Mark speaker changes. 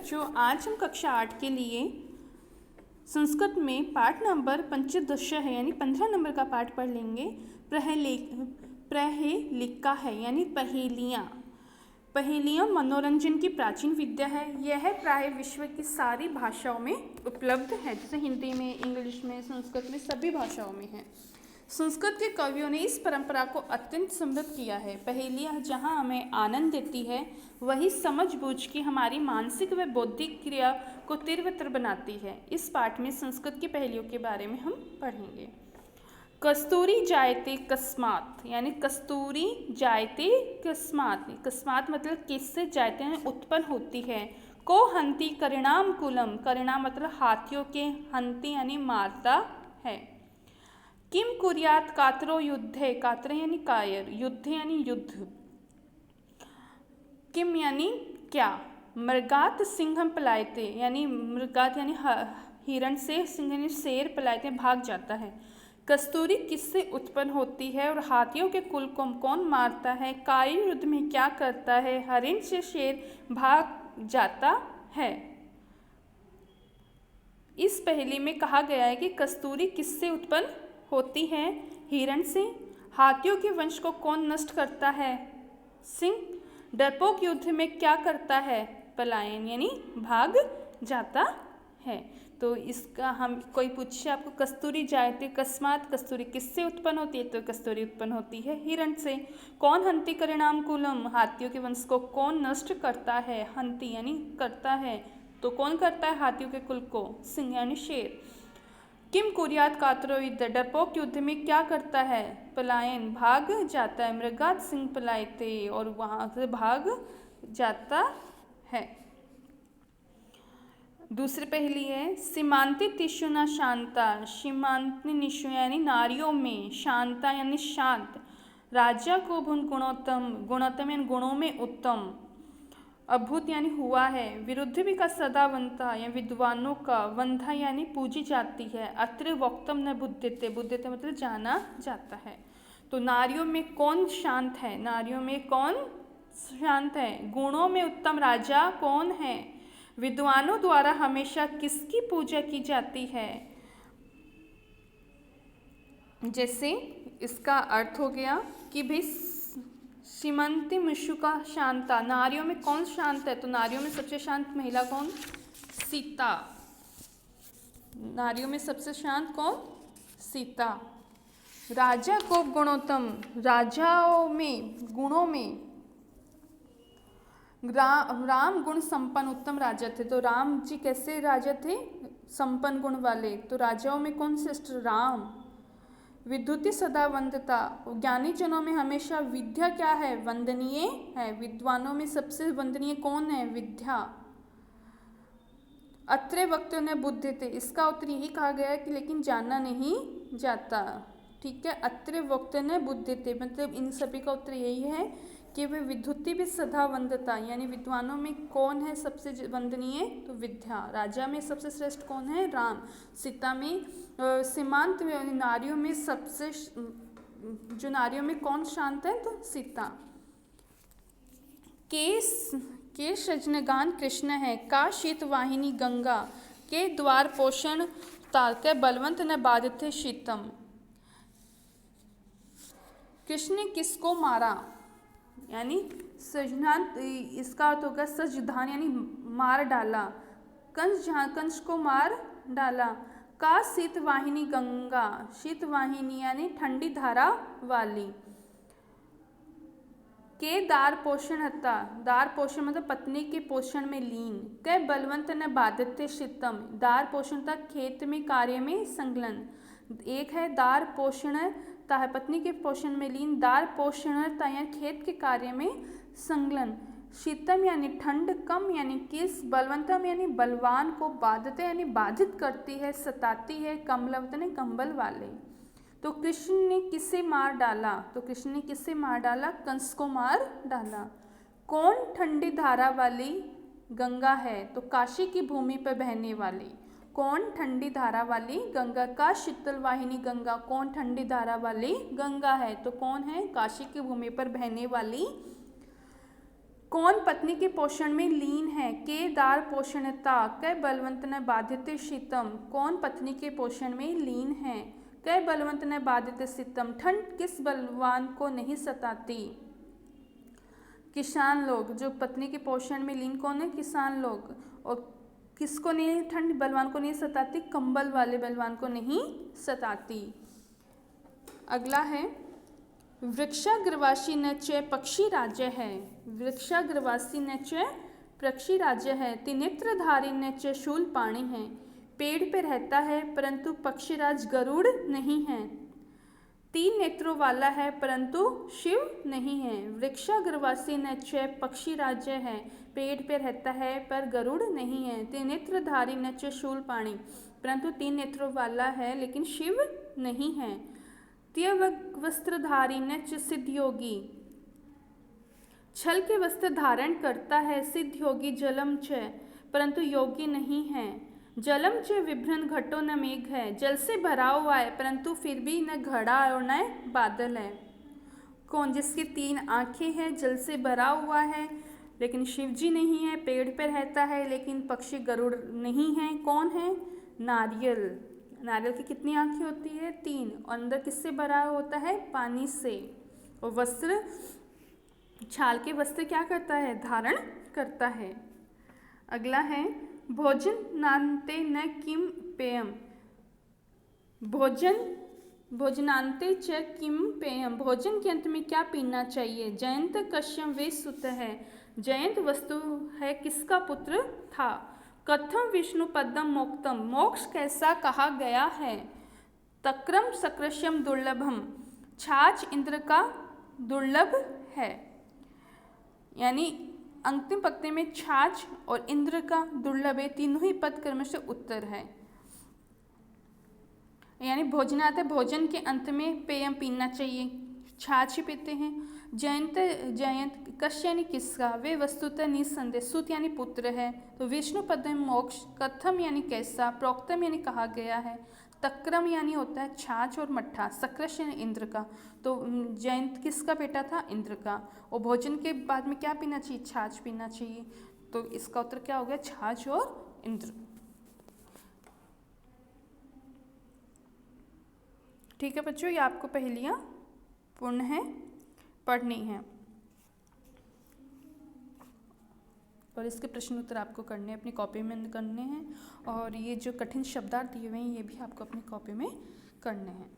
Speaker 1: बच्चों, आज हम कक्षा 8 के लिए संस्कृत में पाठ नंबर पंचदश है यानी 15 नंबर का पाठ पढ़ लेंगे। प्रहेलिका है यानी पहेलियाँ। पहेलियाँ मनोरंजन की प्राचीन विद्या है। यह प्राय विश्व की सारी भाषाओं में उपलब्ध है, जैसे हिंदी में, इंग्लिश में, संस्कृत में, सभी भाषाओं में है। संस्कृत के कवियों ने इस परंपरा को अत्यंत समृद्ध किया है। पहेलियाँ जहाँ हमें आनंद देती है, वही समझबूझ की हमारी मानसिक व बौद्धिक क्रिया को तीव्रतर बनाती है। इस पाठ में संस्कृत की पहेलियों के बारे में हम पढ़ेंगे। कस्तूरी जायते कस्मात यानी कस्तूरी जायते कस्मात। कस्मात मतलब किससे जायते हैं उत्पन्न होती है। को हंती करिणाम कुलम, करिणाम मतलब हाथियों के, हंती यानी मारता है। किम कुर्यात कातरो युद्धे, कातरे यानी कायर, युद्ध यानी युद्ध। किम यानी क्या। मृगात सिंहम पलायते यानी मृगात यानी हिरण से, सिंह यानी शेर, पलायते भाग जाता है। कस्तूरी किससे उत्पन्न होती है और हाथियों के कुल को कौन मारता है। काय युद्ध में क्या करता है। हरिण से शेर भाग जाता है। इस पहेली में कहा गया है कि कस्तूरी किससे उत्पन्न होती है, हिरण से। हाथियों के वंश को कौन नष्ट करता है, सिंह। डरपोक युद्ध में क्या करता है, पलायन यानी भाग जाता है। तो इसका हम कोई पूछे आपको कस्तूरी जायते अकस्मात, कस्तूरी किससे उत्पन्न होती है, तो कस्तूरी उत्पन्न होती है हिरण से। कौन हंती करिणाम कुलम, हाथियों के वंश को कौन नष्ट करता है, हंती यानी करता है, तो कौन करता है हाथियों के कुल को, सिंह यानी शेर। किम कुर्यात कातरो युद्ध, डरपोक युद्ध में क्या करता है, पलायन भाग जाता है। मृगात सिंह पलायते, और वहाँ से भाग जाता है। दूसरी पहेली है सीमांति तिशु न शांता। सीमांति निशु यानी नारियों में, शांता यानी शांत। राजा को भुन गुणोत्तम, गुणोत्तम यानी गुणों में उत्तम। अभूत यानी हुआ है। विरुद्ध भी का सदा वंता या विद्वानों का, वंधा यानी पूजी जाती है। अत्र वक्तम न बुद्धते, बुद्धते मतलब जाना जाता है। तो नारियों में कौन शांत है, नारियों में कौन शांत है। गुणों में उत्तम राजा कौन है। विद्वानों द्वारा हमेशा किसकी पूजा की जाती है। जैसे इसका अर्थ हो गया कि भाई सीमंती मिशु का शांता, नारियों में कौन शांत है, तो नारियों में सबसे शांत महिला कौन, सीता। नारियों में सबसे शांत कौन, सीता। राजा को गुणोत्तम, राजाओं में गुणों में राम गुण संपन्न उत्तम राजा थे। तो राम जी कैसे राजा थे, संपन्न गुण वाले। तो राजाओं में कौन श्रेष्ठ, राम। विद्युति सदा वंदता, ज्ञानी जनों में हमेशा विद्या क्या है, वंदनीय है। विद्वानों में सबसे वंदनीय कौन है, विद्या। अत्रे वक्तों ने बुद्धि थे, इसका उत्तर यही कहा गया है कि लेकिन जानना नहीं जाता। ठीक है, अत्रे वक्तों ने बुद्धि थे मतलब इन सभी का उत्तर यही है कि वे विद्युति भी सदा वंदता यानी विद्वानों में कौन है सबसे वंदनीय, तो विद्या। राजा में सबसे श्रेष्ठ कौन है, राम। सीता में सीमांत नारियों में सबसे जो नारियों में कौन शांत है, तो सीता। के सजनगान कृष्ण है, का शीत वाहिनी गंगा। के द्वार पोषण तारके बलवंत न बाधित शीतम। कृष्ण ने किसको मारा यानी सजनान, इसका अर्थ होगा सजधान यानी मार डाला। कंस, जहाँ कंस को मार डाला। का शीत वाहिनी गंगा, शीत वाहिनी यानी ठंडी धारा वाली। के दार पोषण हता, दार पोषण मतलब पत्नी के पोषण में लीन। कै बलवंत न बाधित शीतम, दार पोषण तक खेत में कार्य में संलग्न। एक है दार पोषणता है पत्नी के पोषण में लीन, दार पोषणता यानी खेत के कार्य में संलग्न। शीतम यानी ठंड, कम यानी किस, बलवंतम यानी बलवान को, बाधित यानी बाधित करती है, सताती है, कमलवत ने कंबल वाले। तो कृष्ण ने किसे मार डाला, तो कृष्ण ने किसे मार डाला, कंस को मार डाला। कौन ठंडी धारा वाली गंगा है, तो काशी की भूमि पर बहने वाली। कौन ठंडी धारा वाली गंगा, का शीतल वाहिनी गंगा, कौन ठंडी धारा वाली गंगा है, तो कौन है, काशी की भूमि पर बहने वाली कौन पत्नी के पोषण में लीन है? के दार पोषणता, कै बलवंत न बाध्यते शीतम। कौन पत्नी के पोषण में लीन है? कै बलवंत न बाध्यते शीतम। ठंड किस बलवान को नहीं सताती? किसान लोग। जो पत्नी के पोषण में लीन कौन है? किसान लोग। और किसको नहीं ठंड बलवान को नहीं सताती? कंबल वाले बलवान को नहीं सताती। अगला है वृक्षाग्रवासी न च पक्षी राज्य है। वृक्षाग्रवासी न च पक्षी राज्य है। त्रिनेत्रधारी न च शूलपाणि है। पेड़ पे रहता है परंतु पक्षीराज गरुड़ नहीं है। 3 नेत्रों वाला है परंतु शिव नहीं है। वृक्षाग्रवासी न च पक्षी राज्य है। पेड़ पे रहता है पर गरुड़ नहीं है। त्रिनेत्रधारी न च शूलपाणि, परंतु 3 नेत्रों वाला है लेकिन शिव नहीं है। वस्त्रधारी न च सिद्ध योगी, छल के वस्त्र धारण करता है। सिद्ध योगी जलम च, परंतु योगी नहीं है। जलम च विभ्रन घटो न मेघ है। जल से भरा हुआ है परंतु फिर भी न घड़ा और न बादल है। कौन? जिसकी 3 आँखें हैं, जल से भरा हुआ है लेकिन शिव जी नहीं है। पेड़ पर रहता है लेकिन पक्षी गरुड़ नहीं है। कौन है? नारियल। नारियल की कितनी आँखें होती है? 3। और अंदर किससे भरा होता है? पानी से। और वस्त्र, छाल के वस्त्र क्या करता है? धारण करता है। अगला है भोजन नान्ते न किम पेयम। भोजनान्ते च किम पेयम। भोजन के अंत में क्या पीना चाहिए? जयंत कश्यम वे सुत है। जयंत वस्तु है किसका पुत्र था? कथम विष्णु पदम मोक्तम। मोक्ष कैसा कहा गया है? तक्रम सकृष्यम दुर्लभम। छाछ इंद्र का दुर्लभ है। यानी अंतिम पंक्ति में छाछ और इंद्र का दुर्लभ है, तीनों ही पद क्रम से उत्तर है। यानी भोजनात है, भोजन के अंत में पेयम पीना चाहिए, छाछ ही पीते हैं। जयंत कश्य यानी किसका? वे वस्तुतः निसंदेह। सुत यानी पुत्र है। तो विष्णु पदम मोक्ष। कथम यानी कैसा। प्रोक्तम यानी कहा गया है। तक्रम यानी होता है छाछ और मट्ठा। सकृष यानी इंद्र का। तो जयंत किसका बेटा था? इंद्र का। और भोजन के बाद में क्या पीना चाहिए? छाछ पीना चाहिए। तो इसका उत्तर क्या हो गया? छाछ और इंद्र। ठीक है बच्चों, ये आपको पहेलियाँ पूर्ण है पढ़नी है और इसके प्रश्न उत्तर आपको करने अपनी कॉपी में करने हैं। और ये जो कठिन शब्दार्थ दिए हुए हैं ये भी आपको अपनी कॉपी में करने हैं।